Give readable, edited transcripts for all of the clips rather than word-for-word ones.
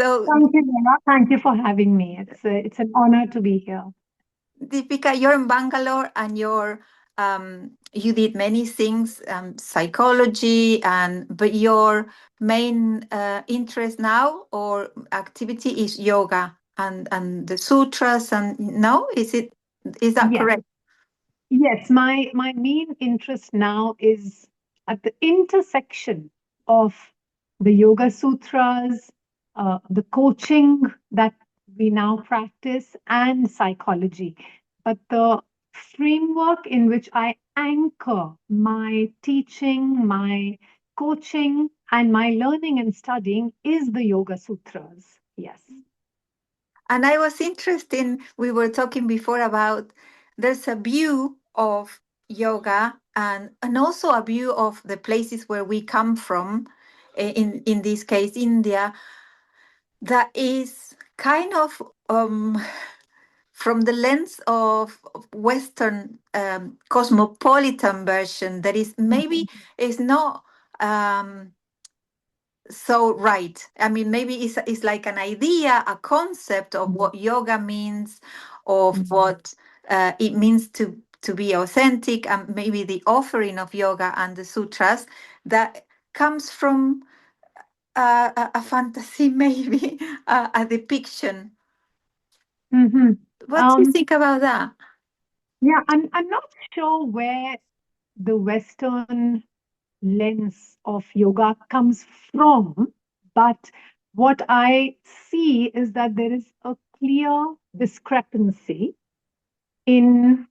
So, Thank you, Yana. Thank you for having me. It's an honor to be here. Deepika, you're in Bangalore and you did many things, psychology, but your main interest now or activity is yoga and the sutras. And no, is that Yes, correct? yes. My main interest now is at the intersection of the Yoga Sutras, the coaching that we now practice, and psychology. But the framework in which I anchor my teaching, my coaching, and my learning and studying is the Yoga Sutras. Yes. And I was interested, we were talking before about there's a view of yoga and also a view of the places where we come from, in this case, India, that is kind of from the lens of Western cosmopolitan version that is maybe is not. Um, so right, I mean, maybe it's like an idea, a concept of what yoga means, of Mhm. what it means to be authentic, and maybe the offering of yoga and the sutras that comes from a fantasy, maybe a depiction. Mhm. What do you Um, think about that? yeah, I'm not sure where the Western lens of yoga comes from, but what I see is that there is a clear discrepancy in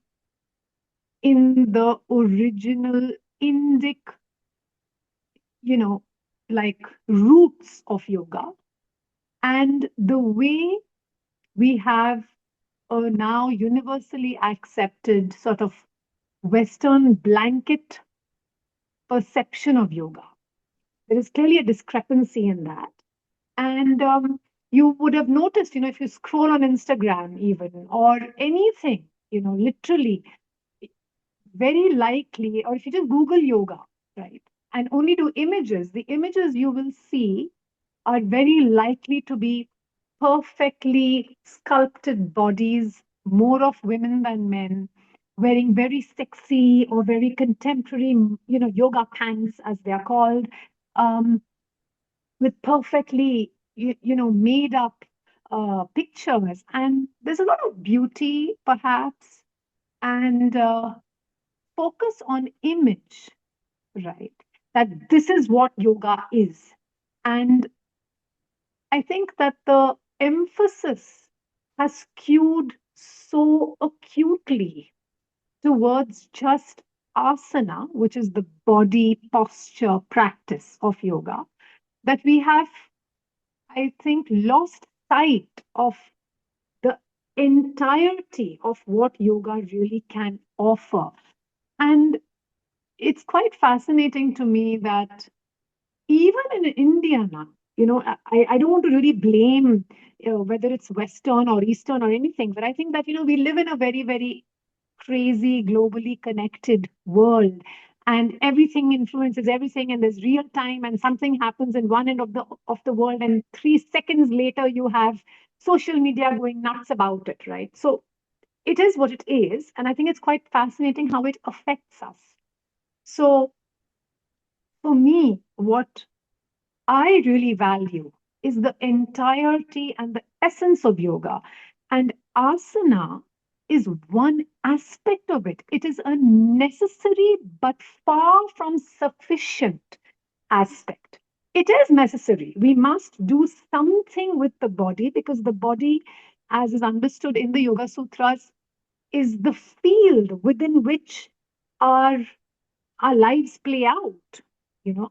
the original Indic, you know, like roots of yoga and the way we have a now universally accepted sort of Western blanket perception of yoga. There is clearly a discrepancy in that. And you would have noticed, if you scroll on Instagram, even, or anything, literally, very likely, or if you just Google yoga, right, and only do images, the images you will see are very likely to be perfectly sculpted bodies, more of women than men, wearing very sexy or very contemporary, yoga pants, as they are called, um, with perfectly, made up pictures. And there's a lot of beauty, perhaps, and focus on image, right? That this is what yoga is. And I think that the emphasis has skewed so acutely towards just asana, which is the body posture practice of yoga, that we have, I think, lost sight of the entirety of what yoga really can offer. And it's quite fascinating to me that even in India now, I don't want to really blame whether it's Western or Eastern or anything, but I think that, we live in a very, very crazy, globally connected world. And everything influences everything, and there's real time, and something happens in one end of the world, and 3 seconds later you have social media going nuts about it, right? So it is what it is, and I think it's quite fascinating how it affects us. So for me, what I really value is the entirety and the essence of yoga. And asana is one aspect of it. It is a necessary but far from sufficient aspect. It is necessary. We must do something with the body because the body, as is understood in the Yoga Sutras, is the field within which our our lives play out.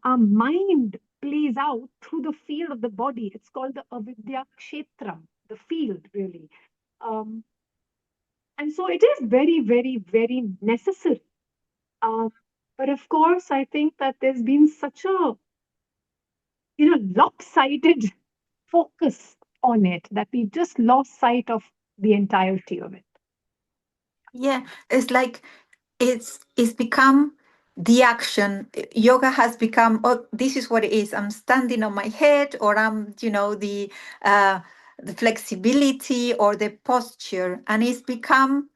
Our mind plays out through the field of the body. It's called the avidya kshetra, the field, really. Um, and so it is very, very, very necessary. Um, but of course, I think that there's been such a, lopsided focus on it that we've just lost sight of the entirety of it. Yeah, it's like it's become the action. Yoga has become, oh, this is what it is. I'm standing on my head, or I'm, uh, the flexibility or the posture, and it's become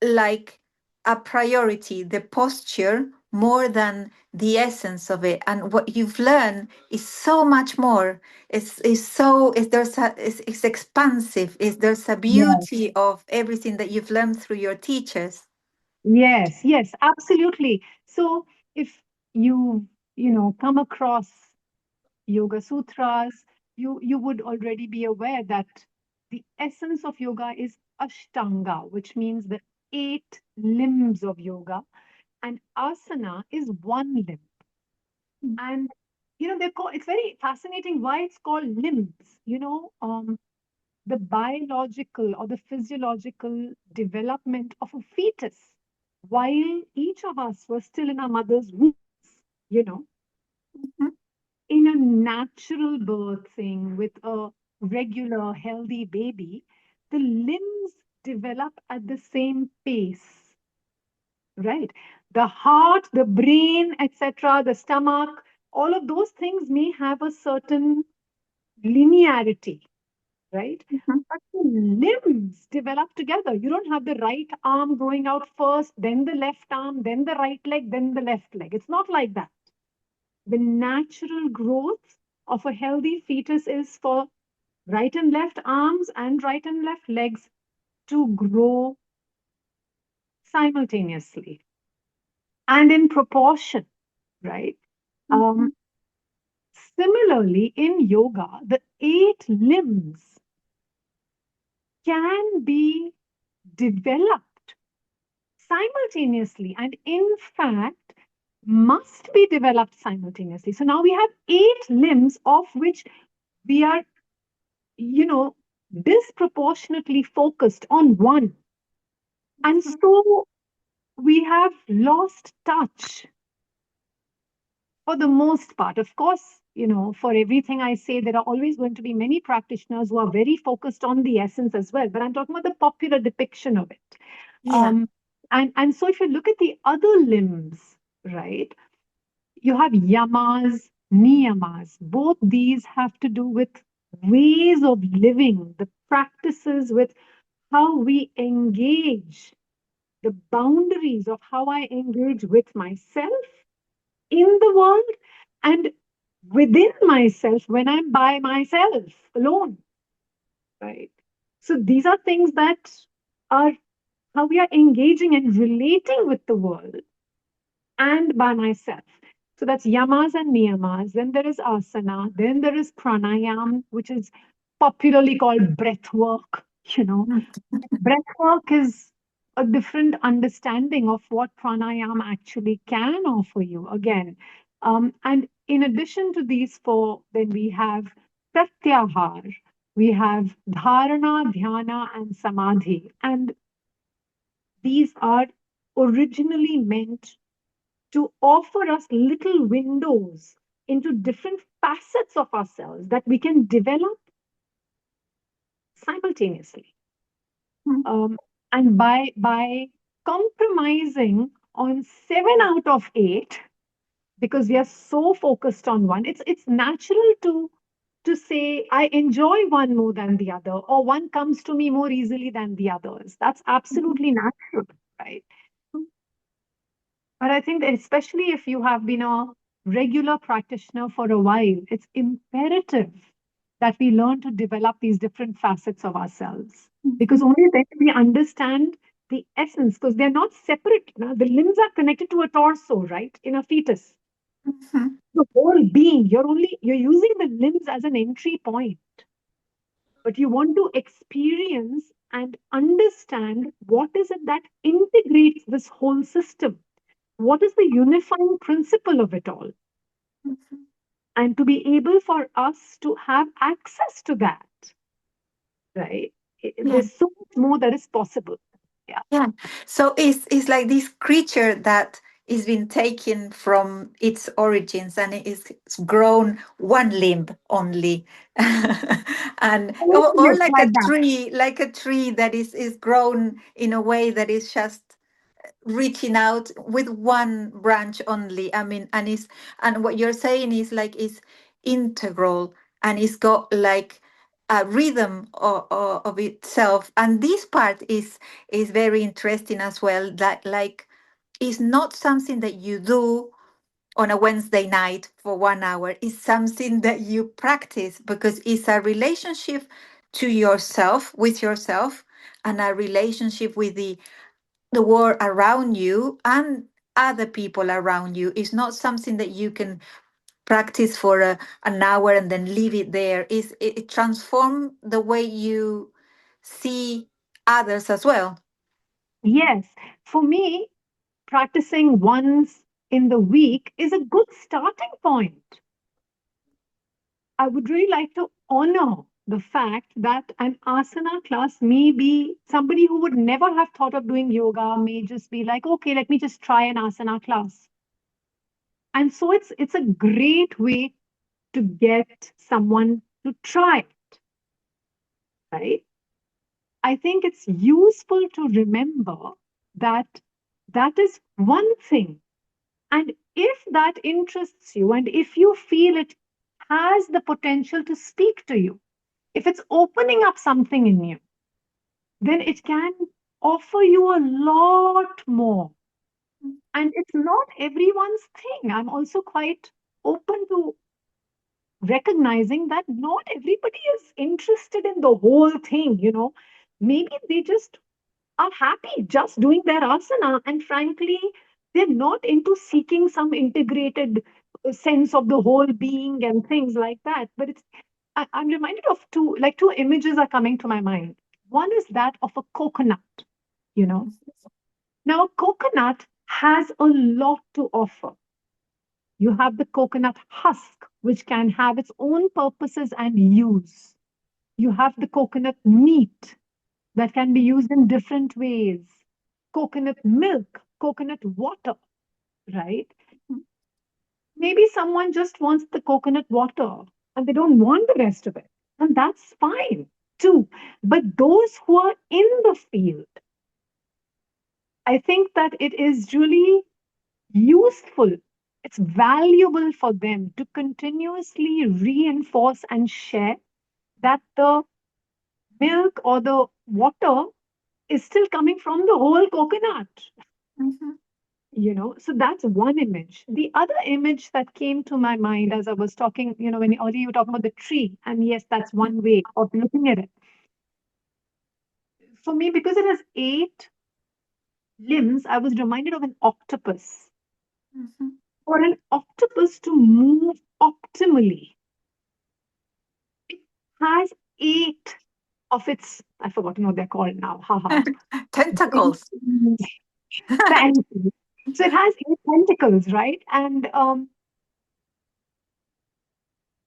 like a priority, the posture more than the essence of it. And what you've learned is so much more. It's expansive. There's a Yes, beauty of everything that you've learned through your teachers. yes, yes, absolutely. So if you, come across Yoga Sutras, you would already be aware that the essence of yoga is Ashtanga, which means the eight limbs of yoga, and asana is one limb. And they're called, it's very fascinating why it's called limbs. The biological or the physiological development of a fetus while each of us was still in our mother's wombs, you know, Mhm, in a natural birthing with a regular healthy baby, the limbs develop at the same pace, right? The heart, the brain, etc., the stomach, all of those things may have a certain linearity, right? mhm, But the limbs develop together. You don't have the right arm growing out first, then the left arm, then the right leg, then the left leg. It's not like that. The natural growth of a healthy fetus is for right and left arms and right and left legs to grow simultaneously and in proportion, right? Um, mhm, Similarly, in yoga, the eight limbs can be developed simultaneously and, in fact, must be developed simultaneously. So now we have eight limbs, of which we are, you know, disproportionately focused on one. And mhm. so we have lost touch for the most part. Of course, for everything I say, there are always going to be many practitioners who are very focused on the essence as well. But I'm talking about the popular depiction of it. Yeah. Um, and so if you look at the other limbs, right, you have yamas, niyamas. Both these have to do with ways of living, the practices with how we engage, the boundaries of how I engage with myself in the world and within myself when I'm by myself alone, right? So these are things that are how we are engaging and relating with the world and by myself. So that's yamas and niyamas. Then there is asana. Then there is pranayam, which is popularly called breath work. You know, Mm, breath work is a different understanding of what pranayam actually can offer you. Again, and in addition to these four, then we have pratyahar, we have dharana, dhyana, and samadhi, and these are originally meant to offer us little windows into different facets of ourselves that we can develop simultaneously. mm, Um, and by compromising on 7 out of 8, because we are so focused on one, it's natural to say I enjoy one more than the other, or one comes to me more easily than the others. That's mhm, absolutely natural, right? But I think that especially if you have been a regular practitioner for a while, it's imperative that we learn to develop these different facets of ourselves. Because mhm, only then we understand the essence, because they're not separate. Now, the limbs are connected to a torso, right? In a fetus. mhm, The whole being, you're using the limbs as an entry point, but you want to experience and understand what is it that integrates this whole system. What is the unifying principle of it all? mhm. And to be able for us to have access to that, right? Yeah. There's so much more that is possible. Yeah. Yeah. So it's like this creature that is been taken from its origins, and it's grown one limb only. And or Yes, like like that. like a tree that is grown in a way that is just reaching out with one branch only. I mean, and what you're saying is like is integral, and it's got like a rhythm of itself. And this part is very interesting as well, that like it's not something that you do on a Wednesday night for 1 hour. It's something that you practice because it's a relationship to yourself, with yourself, and a relationship with the world around you and other people around you. It's not something that you can practice for an hour and then leave it there. It transforms the way you see others as well. Yes, for me, practicing once in the week is a good starting point. I would really like to honor the fact that an asana class may be somebody who would never have thought of doing yoga may just be like, okay, let me just try an asana class. And so it's a great way to get someone to try it, right? I think it's useful to remember that that is one thing. And if that interests you, and if you feel it has the potential to speak to you, if it's opening up something in you, then it can offer you a lot more. And it's not everyone's thing. I'm also quite open to recognizing that not everybody is interested in the whole thing, you know. Maybe they just are happy just doing their asana, and frankly, they're not into seeking some integrated sense of the whole being and things like that. But I'm reminded of two images are coming to my mind. One is that of a coconut, you know. Now, a coconut has a lot to offer. You have the coconut husk, which can have its own purposes and use. You have the coconut meat that can be used in different ways. Coconut milk, coconut water, right? Maybe someone just wants the coconut water and they don't want the rest of it. And that's fine too. But those who are in the field, I think that it is really useful. It's valuable for them to continuously reinforce and share that the milk or the water is still coming from the whole coconut. Mhm. So that's one image. The other image that came to my mind as I was talking, when earlier you were talking about the tree, and yes, that's one way of looking at it. For me, because it has 8 limbs, I was reminded of an octopus. Mhm. For an octopus to move optimally, it has 8 of its, I've forgotten what they're called now, haha. Tentacles. Thank you. So it has 8 tentacles, right? And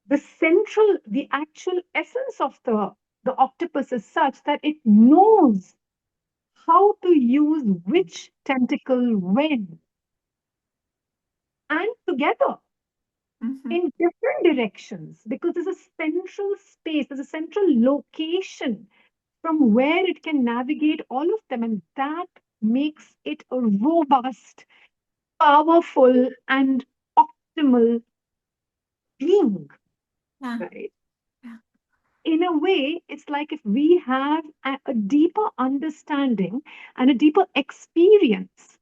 the actual essence of the octopus is such that it knows how to use which tentacle when and together Mhm. in different directions, because there's a central space, there's a central location from where it can navigate all of them, and that makes it a robust, powerful, and optimal being, Yeah. right? Yeah. In a way, it's like if we have a deeper understanding and a deeper experience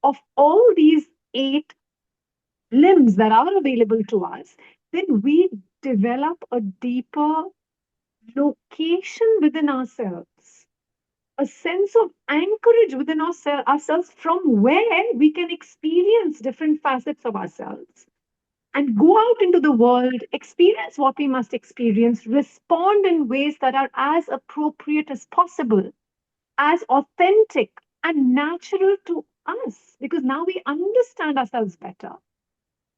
of all these 8 limbs that are available to us, then we develop a deeper location within ourselves, a sense of anchorage within ourselves from where we can experience different facets of ourselves and go out into the world, experience what we must experience, respond in ways that are as appropriate as possible, as authentic and natural to us, because now we understand ourselves better.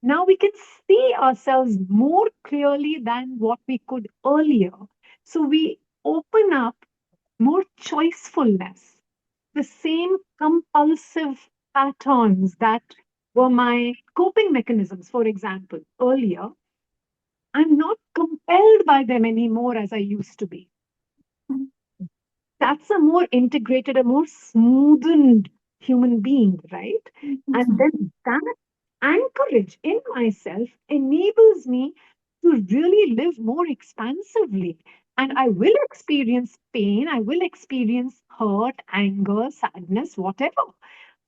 Now we can see ourselves more clearly than what we could earlier. So we open up more choicefulness. The same compulsive patterns that were my coping mechanisms, for example, earlier, I'm not compelled by them anymore as I used to be. Mhm. That's a more integrated, a more smoothened human being, right? And Mhm. then that anchorage in myself enables me to really live more expansively. And I will experience pain, I will experience hurt, anger, sadness, whatever.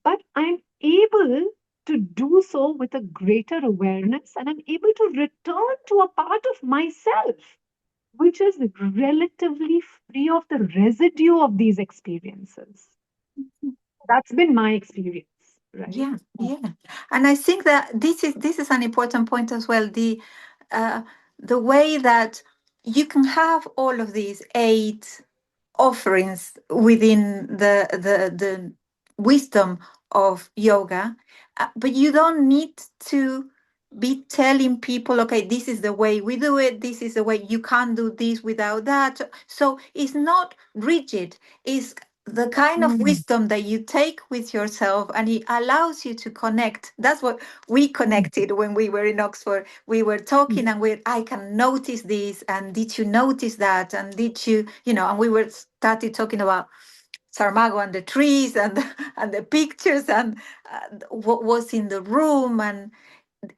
But I'm able to do so with a greater awareness, and I'm able to return to a part of myself which is relatively free of the residue of these experiences. That's been my experience, right? Yeah, yeah, and I think that this is an important point as well. Uh, the way that you can have all of these eight offerings within the wisdom of yoga, but you don't need to be telling people, okay, this is the way we do it, this is the way, you can't do this without that. So it's not rigid. It's the kind of Mm, wisdom that you take with yourself, and it allows you to connect. That's what we mm, connected when we were in Oxford. We were mm. talking, and I can notice this, and did you notice that, and did you, and we were started talking about Sarmago and the trees, and and the pictures, and what was in the room. And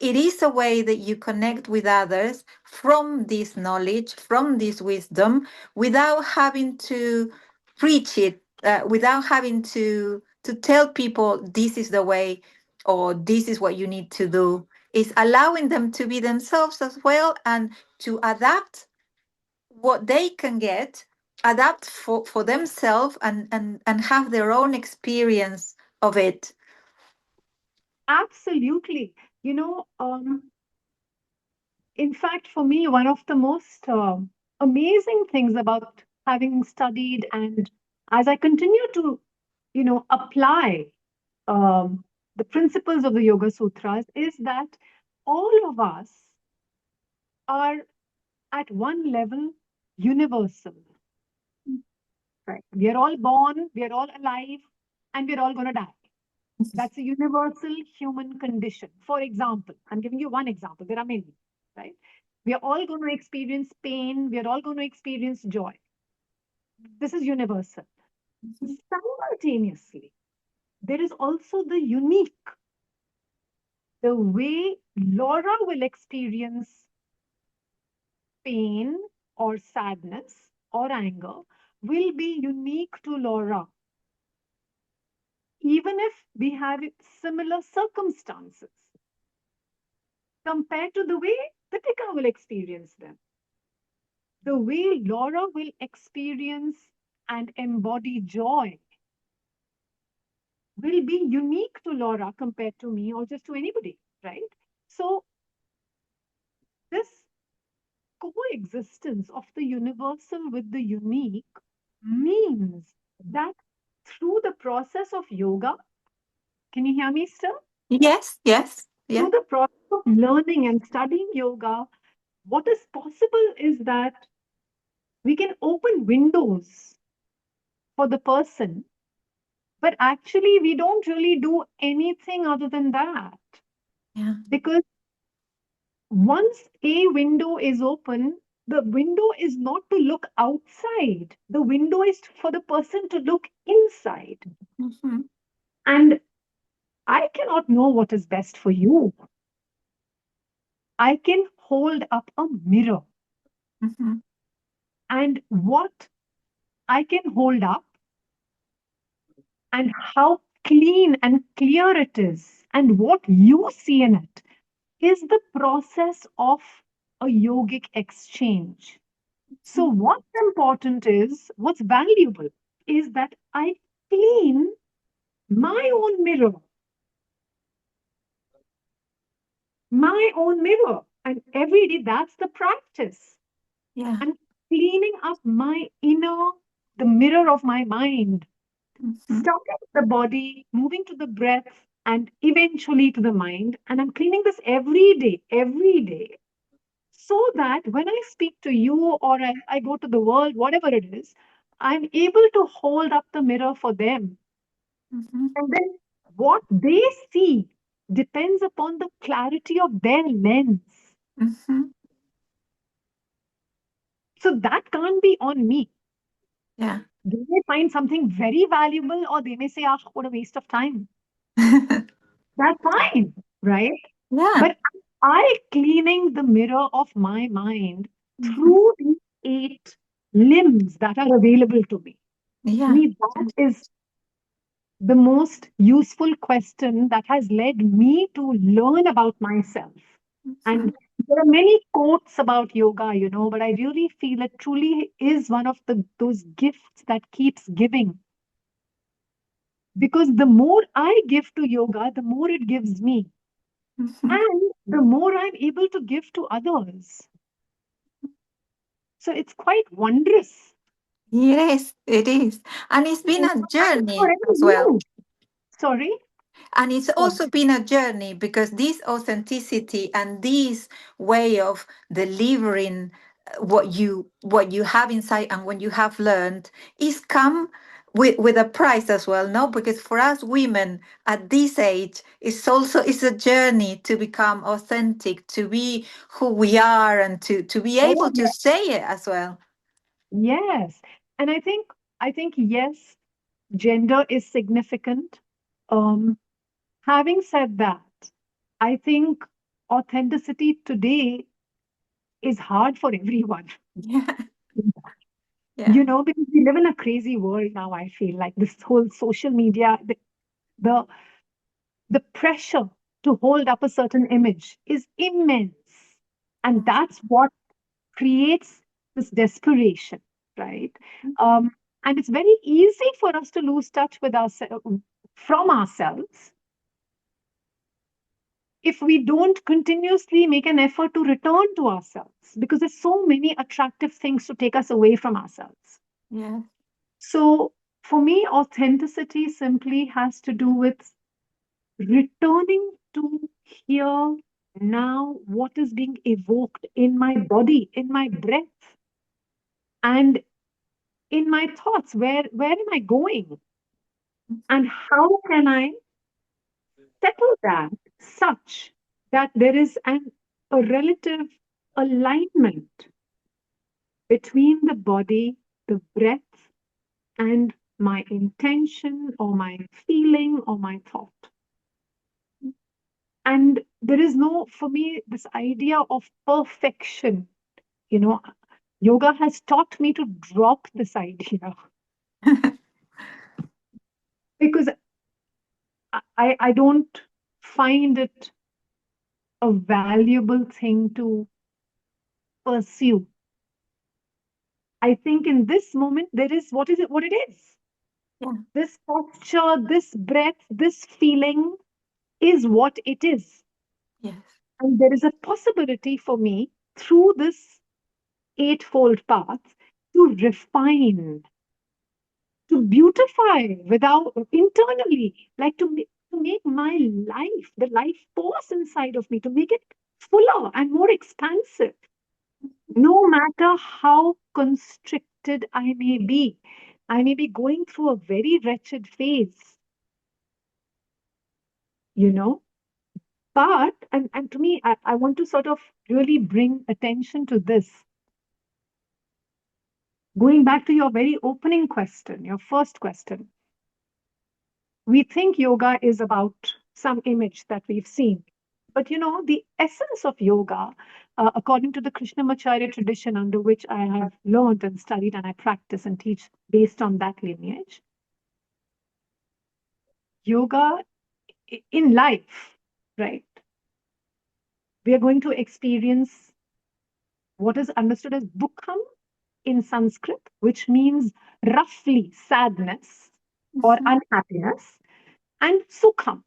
it is a way that you connect with others from this knowledge, from this wisdom, without having to preach it, without having to tell people this is the way, or this is what you need to do. It's allowing them to be themselves as well, and to adapt what they can get, adapt for themselves, and have their own experience of it. Absolutely. In fact, for me, one of the most amazing things about having studied and as I continue to, apply the principles of the Yoga Sutras is that all of us are at one level universal. Right. We are all born, we are all alive, and we're all going to die. That's a universal human condition. For example, I'm giving you one example. There are many, right? We are all going to experience pain. We are all going to experience joy. This is universal. Simultaneously, there is also the unique, the way Laura will experience pain or sadness or anger will be unique to Laura, even if we have similar circumstances compared to the way Deepika will experience them. The way Laura will experience and embody joy will be unique to Laura compared to me or just to anybody, right? So, this coexistence of the universal with the unique means that through the process of yoga, can you hear me still? Yes, yes, yeah, Through the process of learning and studying yoga, what is possible is that we can open windows for the person, but actually, we don't really do anything other than that. yeah. Because once a window is open, the window is not to look outside, the window is for the person to look inside. Hmm. And I cannot know what is best for you. I can hold up a mirror, Hmm. and what I can hold up and how clean and clear it is, and what you see in it is the process of a yogic exchange. So, what's important is what's valuable is that I clean my own mirror, my own mirror. And every day, that's the practice. Yeah. And cleaning up my inner, the mirror of my mind, Hmm. starting with the body, moving to the breath, and eventually to the mind. And I'm cleaning this every day, so that when I speak to you or I go to the world, whatever it is, I'm able to hold up the mirror for them. Hmm. And then what they see depends upon the clarity of their lens. Hmm. So that can't be on me. Yeah. They may find something very valuable, or they may say, ah, what a waste of time. That's fine, right? Yeah. But I cleaning the mirror of my mind Mhm. through the 8 limbs that are available to me. To Yeah. me, that is the most useful question that has led me to learn about myself. And Mhm. there are many quotes about yoga, but I really feel it truly is one of those gifts that keeps giving. Because the more I give to yoga, the more it gives me. Mhm. And the more I'm able to give to others. So it's quite wondrous. Yes, it is. And it's been And a for journey any as well. you. Sorry? And it's Sorry. also been a journey because this authenticity and this way of delivering what you have inside and what you have learned is come with a price as well, no? Because for us women at this age, it's a journey to become authentic, to be who we are, and to be Oh, able to say it as well. yes. And I think yes, gender is significant. Um, Having said that, I think authenticity today is hard for everyone. Yeah, yeah, Because we live in a crazy world now, I feel like this whole social media, the, the pressure to hold up a certain image is immense. And that's what creates this desperation, right? Um, and it's very easy for us to lose touch with ourselves from ourselves if we don't continuously make an effort to return to ourselves because there's so many attractive things to take us away from ourselves. yeah, So for me, authenticity simply has to do with returning to here now what is being evoked in my body, in my breath, and in my thoughts. Where am I going? And how can I settle that such that there is a relative alignment between the body, the breath, and my intention or my feeling or my thought. And there is no, for me, this idea of perfection. You know, yoga has taught me to drop this idea because I don't find it a valuable thing to pursue. I think in this moment, there is what it is. yeah, This posture, this breath, this feeling is what it is. yes, And there is a possibility for me through this eightfold path to refine, to beautify without internally, like to make my life, the life force inside of me, to make it fuller and more expansive, no matter how constricted I may be. I may be going through a very wretched phase, you know. But, and to me, I want to sort of really bring attention to this. Going back to your very opening question, your first question, we think yoga is about some image that we've seen. But the essence of yoga, according to the Krishnamacharya tradition under which I have learned and studied and I practice and teach based on that lineage, yoga in life, right? We are going to experience what is understood as Dukham in Sanskrit, which means roughly sadness or mhm, unhappiness, and sukham,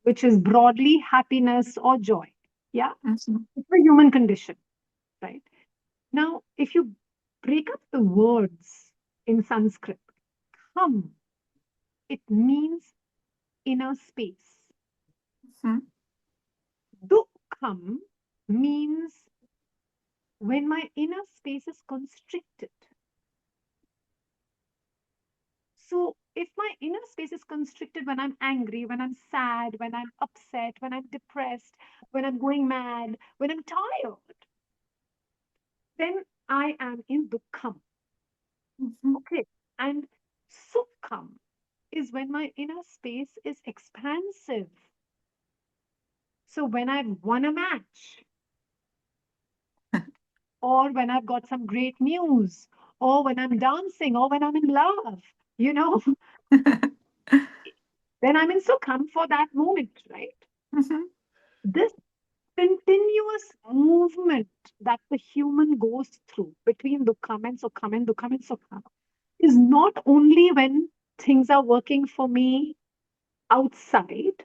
which is broadly happiness or joy. Yeah, mhm, it's a human condition, right? Now, if you break up the words in Sanskrit, kham, it means inner space. mhm, Dukham means when my inner space is constricted. So, if my inner space is constricted when I'm angry, when I'm sad, when I'm upset, when I'm depressed, when I'm going mad, when I'm tired, then I am in Dukham. mhm, Okay. And Sukham is when my inner space is expansive. So when I've won a match, or when I've got some great news, or when I'm dancing, or when I'm in love, you know, then I'm in Sukham for that moment, right? Mhm. This continuous movement that the human goes through between Dukham and Sukham and Dukham and Sukham is not only when things are working for me outside,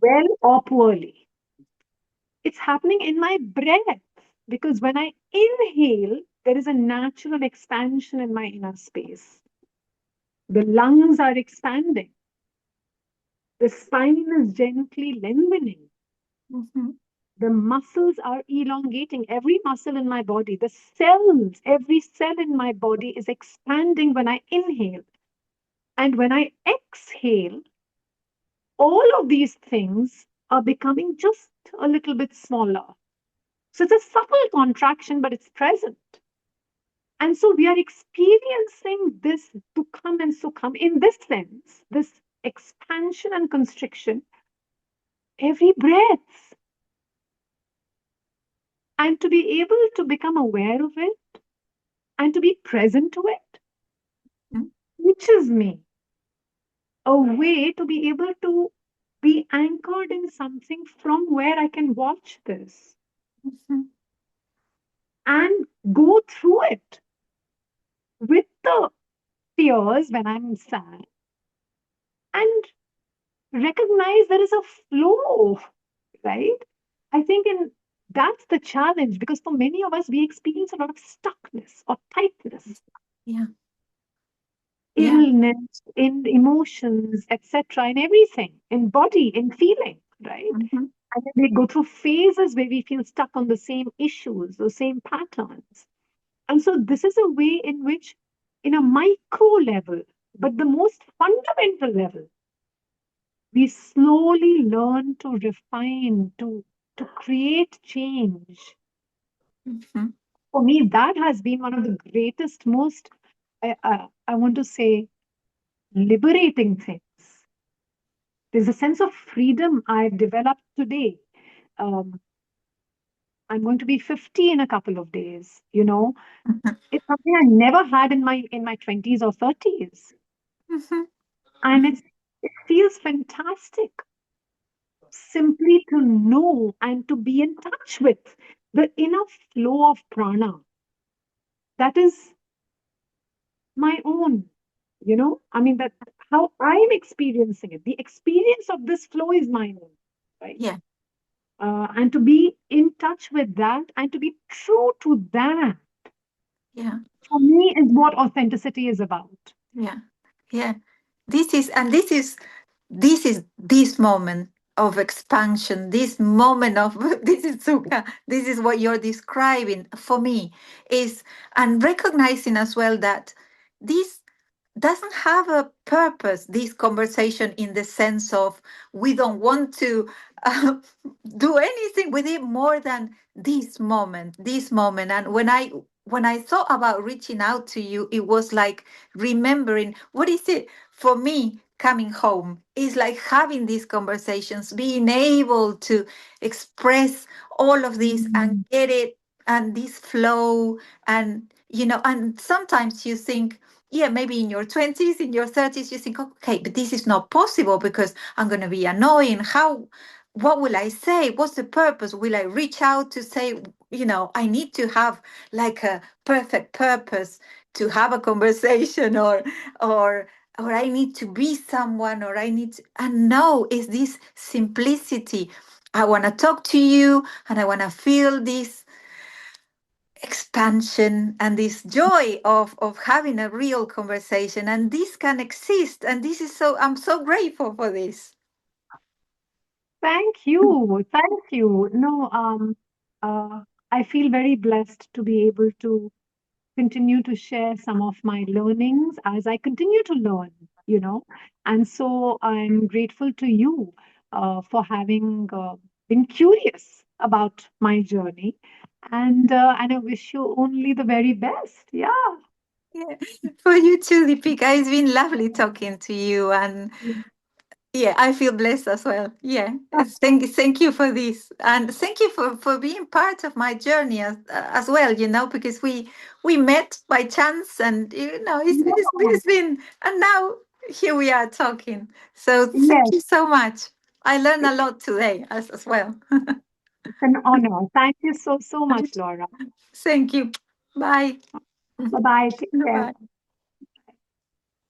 well or poorly. It's happening in my breath because when I inhale, there is a natural expansion in my inner space. The lungs are expanding, the spine is gently lengthening, Mhm. the muscles are elongating. Every muscle in my body, the cells, every cell in my body is expanding when I inhale. And when I exhale, all of these things are becoming just a little bit smaller. So it's a subtle contraction, but it's present. And so we are experiencing this dukham and sukham in this sense, this expansion and constriction every breath. And to be able to become aware of it and to be present to it Mhm. teaches me a way to be able to be anchored in something from where I can watch this Mhm. and go through it with the tears when I'm sad and recognize there is a flow, right? I think in that's the challenge because for many of us, we experience a lot of stuckness or tightness, Yeah. Yeah. illness, in emotions, etc., in everything, in body, in feeling, right? Mhm. And then we go through phases where we feel stuck on the same issues, the same patterns. And so this is a way in which, in a micro level, but the most fundamental level, we slowly learn to refine, to create change. Mhm. For me, that has been one of the greatest, most, I want to say, liberating things. There's a sense of freedom I've developed today. Um, I'm going to be 50 in a couple of days. Mhm. It's something I never had in my 20s or 30s. Mhm. And it feels fantastic simply to know and to be in touch with the inner flow of prana that is my own. I mean, that how I'm experiencing it. The experience of this flow is my own, right? Yeah. And to be in touch with that and to be true to that, Yeah. for me, is what authenticity is about. Yeah. Yeah. This is this moment of expansion, this moment of this is sukha, this is what you're describing for me is, and recognizing as well that this doesn't have a purpose, this conversation, in the sense of we don't want to uh, do anything with it more than this moment. And when I thought about reaching out to you, it was like remembering what is it for me. Coming home is like having these conversations, being able to express all of this and Mm. get it, and this flow. And and sometimes you think, yeah, maybe in your 20s, in your 30s, you think, okay, but this is not possible because I'm going to be annoying. What will I say? What's the purpose? Will I reach out to say, I need to have like a perfect purpose to have a conversation, or I need to be someone, or I need to, and no, it's this simplicity. I want to talk to you and I want to feel this expansion and this joy of having a real conversation, and this can exist, and this is so, I'm so grateful for this. Thank you. Thank you. No, uh, I feel very blessed to be able to continue to share some of my learnings as I continue to learn. And so I'm grateful to you for having been curious about my journey. And I wish you only the very best. Yeah. For you too, Deepika. It's been lovely talking to you, and yeah, I feel blessed as well. Yeah, thank you for this, and thank you for being part of my journey as well. You know, because we met by chance, and you know, Yeah. it's been, and now here we are talking. So thank Yes, you so much. I learned a lot today as well. it's an honor. Thank you so, so much, Laura. Thank you. Bye. Bye bye. Take care. Bye.